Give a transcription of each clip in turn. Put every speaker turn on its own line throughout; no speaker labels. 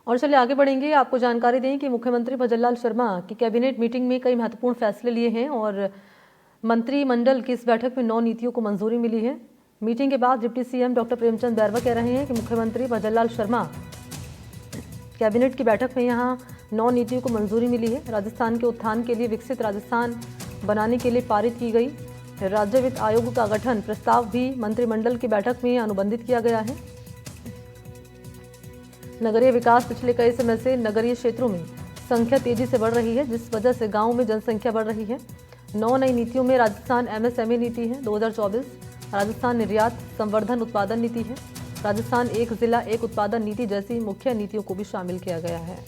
और चलिए आगे बढ़ेंगे। आपको जानकारी दें कि मुख्यमंत्री भजनलाल शर्मा की कैबिनेट मीटिंग में कई महत्वपूर्ण फैसले लिए हैं और मंत्रिमंडल की इस बैठक में 9 नीतियों को मंजूरी मिली है। मीटिंग के बाद deputy CM doctor Premchand Bairwa कह रहे हैं कि मुख्यमंत्री भजनलाल शर्मा कैबिनेट की बैठक में यहां 9 नीतियों को मंजूरी मिली है। राजस्थान के उत्थान के लिए विकसित राजस्थान बनाने के लिए पारित की गई राज्य वित्त आयोग का गठन प्रस्ताव भी मंत्रिमंडल की बैठक में अनुबंधित किया गया है। नगरीय विकास पिछले कई समय से नगरीय क्षेत्रों में संख्या तेजी से बढ़ रही है, जिस वजह से गांवों में जनसंख्या बढ़ रही है। 9 नई नीतियों में राजस्थान एमएसएमई नीति है 2024, राजस्थान निर्यात संवर्धन उत्पादन नीति है, राजस्थान एक जिला एक उत्पादन नीति जैसी मुख्य नीतियों को भी शामिल किया गया है।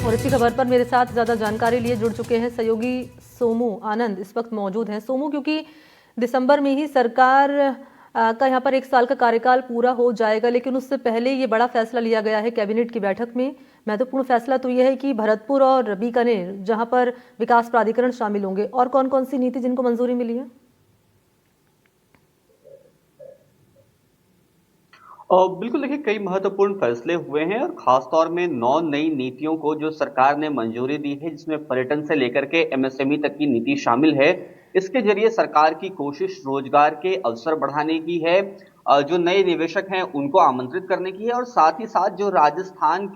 और इसी खबर पर मेरे साथ ज़्यादा जानकारी लिए जुड़ चुके हैं सहयोगी सोमू आनंद इस वक्त मौजूद हैं। सोमू, क्योंकि दिसंबर में ही सरकार का यहाँ पर 1 साल का कार्यकाल पूरा हो जाएगा, लेकिन उससे पहले ये बड़ा फैसला लिया गया है कैबिनेट की बैठक में। महत्वपूर्ण फैसला तो यह है कि भरतपुर और बीकानेर जहाँ पर विकास प्राधिकरण शामिल होंगे। और कौन कौन सी नीति जिनको मंजूरी मिली है?
बिल्कुल, देखिए कई महत्वपूर्ण फैसले हुए हैं और खास तौर में 9 नई नीतियों को जो सरकार ने मंजूरी दी है, जिसमें पर्यटन से लेकर के एमएसएमई तक की नीति शामिल है। इसके जरिए सरकार की कोशिश रोजगार के अवसर बढ़ाने की है, जो नए निवेशक हैं उनको आमंत्रित करने की है और साथ ही साथ जो राजस्थान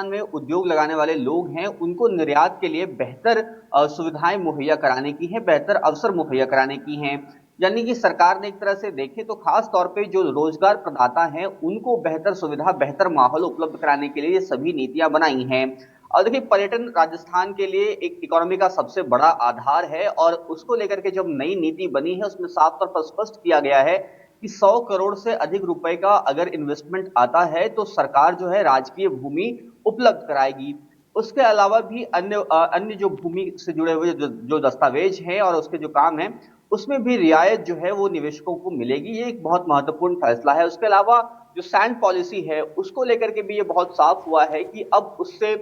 में उद्योग लगाने वाले लोग हैं उनको निर्यात के लिए बेहतर सुविधाएं मुहैया कराने की है, बेहतर अवसर मुहैया कराने की हैं। यानी कि सरकार ने एक तरह से देखे तो खास तौर पे जो रोजगार प्रदाता हैं उनको बेहतर सुविधा, बेहतर माहौल उपलब्ध कराने के लिए ये सभी नीतियां बनाई हैं। और देखिए, पर्यटन राजस्थान के लिए एक इकोनॉमी का सबसे बड़ा आधार है और उसको लेकर के जब नई नीति बनी है उसमें साफ तौर पर स्पष्ट किया गया है कि 100 करोड़ से अधिक रुपए का अगर इन्वेस्टमेंट आता है तो सरकार जो है राजकीय भूमि उपलब्ध कराएगी। उसके अलावा भी अन्य जो भूमि से जुड़े हुए जो दस्तावेज हैं और उसके जो काम हैं उसमें भी रियायत जो है वो निवेशकों को मिलेगी। ये एक बहुत महत्वपूर्ण फैसला है। उसके अलावा जो सैंड पॉलिसी है उसको लेकर के भी ये बहुत साफ हुआ है कि अब उससे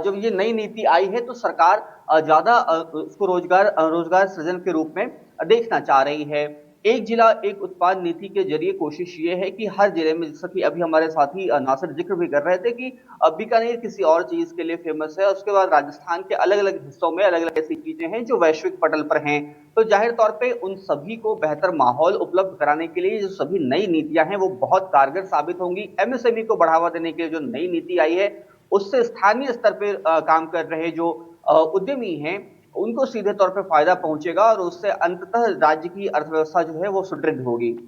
जब ये नई नीति आई है तो सरकार ज्यादा उसको रोजगार सृजन के रूप में देखना चाह रही है। एक जिला एक उत्पाद नीति के जरिए कोशिश ये है कि हर जिले में, जैसा कि अभी हमारे साथी नासिर जिक्र भी कर रहे थे कि बीकानेर किसी और चीज के लिए फेमस है, उसके बाद राजस्थान के अलग अलग हिस्सों में अलग अलग ऐसी चीजें हैं जो वैश्विक पटल पर हैं। तो जाहिर तौर पे उन सभी को बेहतर माहौल उपलब्ध कराने के लिए जो सभी नई नीतियां हैं वो बहुत कारगर साबित होंगी। एमएसएमई को बढ़ावा देने के लिए जो नई नीति आई है उससे स्थानीय स्तर पर काम कर रहे जो उद्यमी हैं उनको सीधे तौर पे फायदा पहुंचेगा और उससे अंततः राज्य की अर्थव्यवस्था जो है वो सुदृढ़ होगी।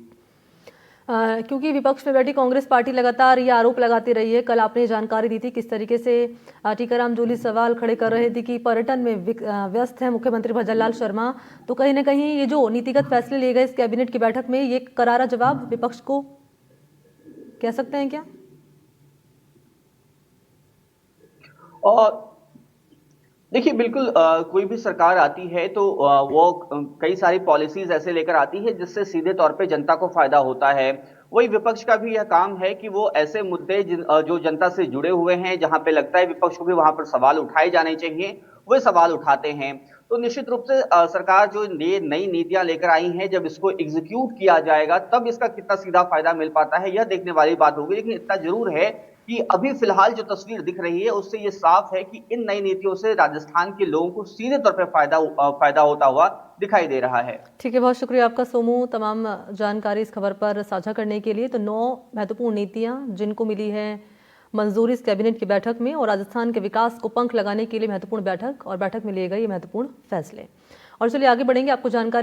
क्योंकि विपक्ष में बैठी कांग्रेस पार्टी लगातार ये आरोप लगाती रही है। कल आपने जानकारी दी थी किस तरीके से टीकाराम जूली सवाल खड़े कर रहे थे कि पर्यटन में व्यस्त है मुख्यमंत्री भजनलाल शर्मा। तो कहीं ना कहीं ये जो नीतिगत फैसले लिए गए इस कैबिनेट की बैठक में, ये करारा जवाब विपक्ष को कह सकते हैं क्या?
और देखिए, बिल्कुल कोई भी सरकार आती है तो वो कई सारी पॉलिसीज ऐसे लेकर आती है जिससे सीधे तौर पे जनता को फायदा होता है। वही विपक्ष का भी यह काम है कि वो ऐसे मुद्दे जो जनता से जुड़े हुए हैं, जहां पे लगता है विपक्ष को भी वहां पर सवाल उठाए जाने चाहिए, वे सवाल उठाते हैं। तो निश्चित रूप से सरकार जो ये नई नीतियां लेकर आई हैं, जब इसको एग्जीक्यूट किया जाएगा तब इसका कितना सीधा फायदा मिल पाता है यह देखने वाली बात होगी। लेकिन इतना जरूर है कि अभी फिलहाल जो तस्वीर दिख रही है उससे ये साफ है कि इन नई नीतियों से राजस्थान के लोगों को सीधे तौर पर फायदा होता हुआ दिखाई दे रहा है।
ठीक है, बहुत शुक्रिया आपका सोमू तमाम जानकारी इस खबर पर साझा करने के लिए। तो 9 महत्वपूर्ण नीतियां जिनको मिली है मंजूरी इस कैबिनेट की बैठक में, और राजस्थान के विकास को पंख लगाने के लिए महत्वपूर्ण बैठक, और बैठक में लिए गए ये महत्वपूर्ण फैसले। और चलिए आगे बढ़ेंगे, आपको जानकारी